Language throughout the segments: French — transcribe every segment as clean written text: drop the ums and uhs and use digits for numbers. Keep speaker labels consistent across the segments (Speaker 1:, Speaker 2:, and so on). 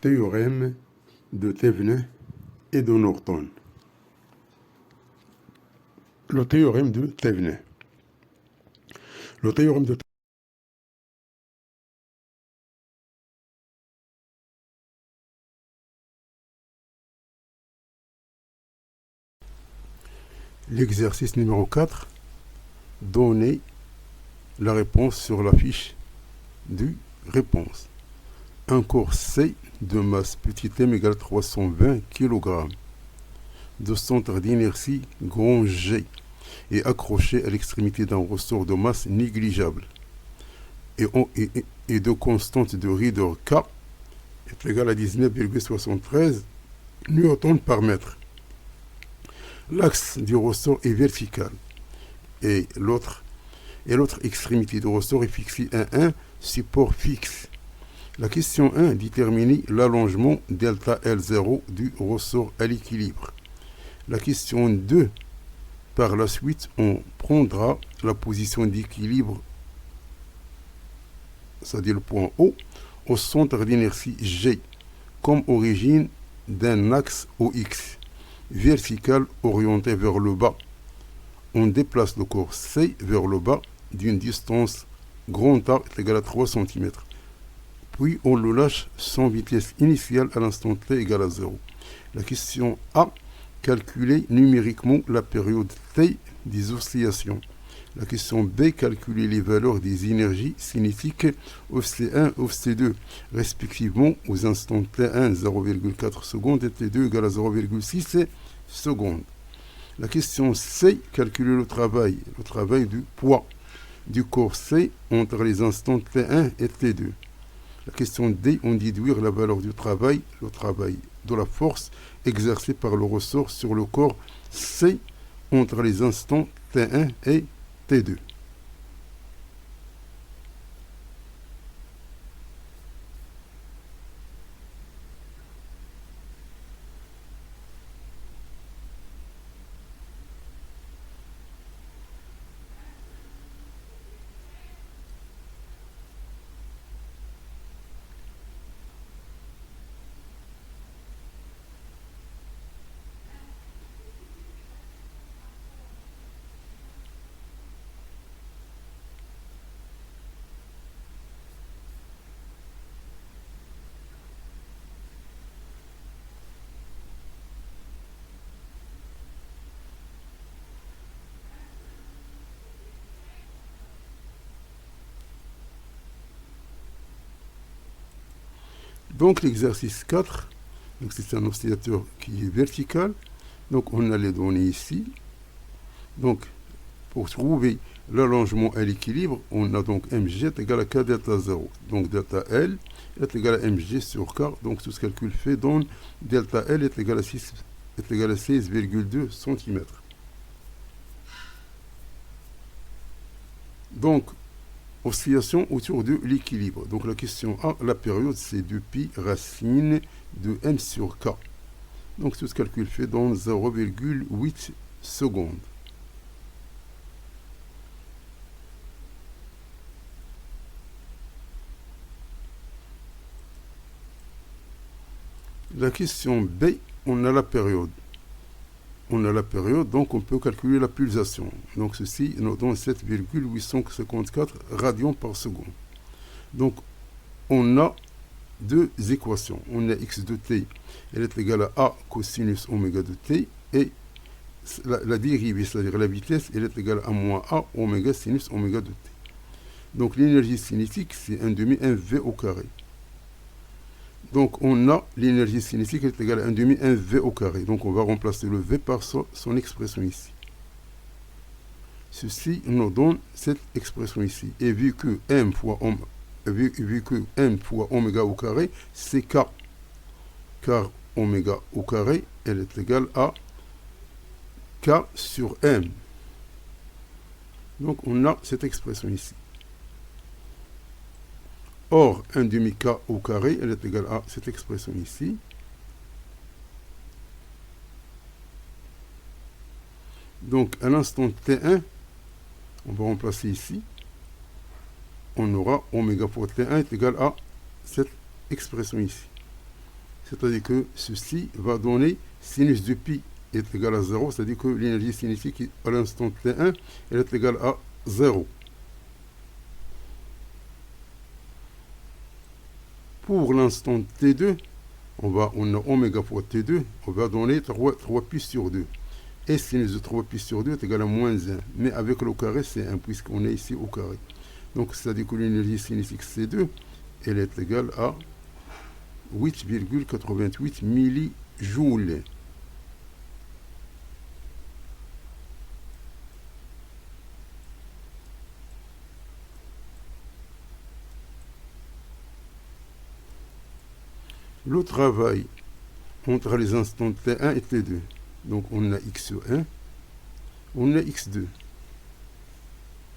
Speaker 1: Théorème de Thevenin et de Norton. Le théorème de Thevenin. Le théorème de L'exercice numéro 4, donnez la réponse sur la fiche du réponse. Un corps C de masse petit m égale 320 kg, de centre d'inertie grand G, est accroché à l'extrémité d'un ressort de masse négligeable et de constante de Rieder K est égal à 19,73 newtons par mètre. L'axe du ressort est vertical et l'autre extrémité du ressort est fixée à un support fixe. La question 1 détermine l'allongement delta L0 du ressort à l'équilibre. La question 2, par la suite, on prendra la position d'équilibre, c'est-à-dire le point O, au centre d'inertie G, comme origine d'un axe OX, vertical orienté vers le bas. On déplace le corps C vers le bas d'une distance grand A est égale à 3 cm. Puis on le lâche sans vitesse initiale à l'instant T égale à 0. La question A, calculer numériquement la période T des oscillations. La question B, calculer les valeurs des énergies cinétiques OC1 et OC2, respectivement aux instants T1 0,4 secondes et T2 égale à 0,6 secondes. La question C, calculer le travail du poids du corps C entre les instants T1 et T2. La question D, on déduire la valeur du travail, le travail de la force exercée par le ressort sur le corps C entre les instants T1 et T2. Donc l'exercice 4, c'est un oscillateur qui est vertical. Donc on a les données ici. Donc pour trouver l'allongement à l'équilibre, on a donc mg est égal à k delta 0. Donc delta L est égal à mg sur k. Donc tout ce calcul fait donne delta L est égal à 16,2 cm. Donc oscillation autour de l'équilibre. Donc la question A, la période c'est 2pi racine de m sur k. Donc tout ce calcul fait dans 0,8 secondes. La question B, on a la période. Donc on peut calculer la pulsation. Donc ceci nous donne 7,854 radians par seconde. Donc on a deux équations. On a x de t, elle est égale à a cosinus oméga de t, et la dérivée, c'est-à-dire la vitesse, elle est égale à moins a oméga sinus oméga de t. Donc l'énergie cinétique, c'est 1 demi mv au carré. Donc on a l'énergie cinétique est égale à 1 demi mv au carré. Donc on va remplacer le v par son expression ici. Ceci nous donne cette expression ici. Et vu que m fois oméga au carré, c'est k. Car oméga au carré, elle est égale à k sur m. Donc on a cette expression ici. Or, 1 demi k au carré, elle est égale à cette expression ici. Donc, à l'instant T1, On va remplacer ici. On aura oméga fois T1 est égal à cette expression ici. C'est-à-dire que ceci va donner sinus de pi est égal à 0, c'est-à-dire que l'énergie cinétique à l'instant T1 elle est égale à 0. Pour l'instant T2, on a oméga fois T2, on va donner 3 pi sur 2. Et sinus de 3 pi sur 2 est égal à moins 1. Mais avec le carré, c'est 1, puisqu'on est ici au carré. Donc, c'est-à-dire que l'énergie cinétique C2, elle est égale à 8,88 millijoules. Le travail entre les instants T1 et T2. Donc, on a x sur 1, on a x2.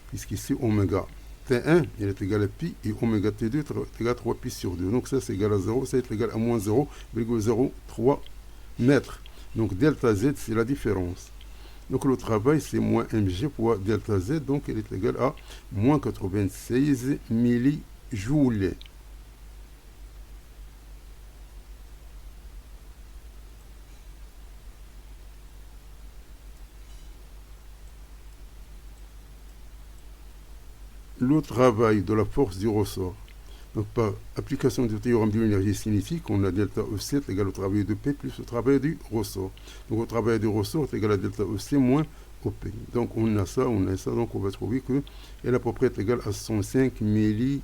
Speaker 1: Puisqu'ici, oméga T1 il est égal à pi et oméga T2 est égal à 3 pi sur 2. Donc ça c'est égal à 0, ça est égal à moins 0,03 mètres. Donc delta Z c'est la différence. Donc le travail c'est moins mg fois delta Z, donc il est égal à moins 96 millijoules. Le travail de la force du ressort. Donc par application du théorème de l'énergie cinétique, on a delta EC égale au travail de P plus le travail du ressort. Donc le travail du ressort est égal à delta EC moins OP. Donc on a ça, donc on va trouver que elle à peu près est égale à 105 millijoules.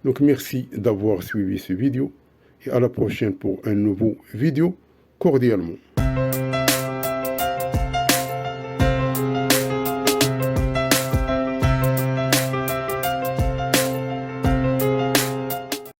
Speaker 1: Donc merci d'avoir suivi ce vidéo et à la prochaine pour un nouveau vidéo cordialement.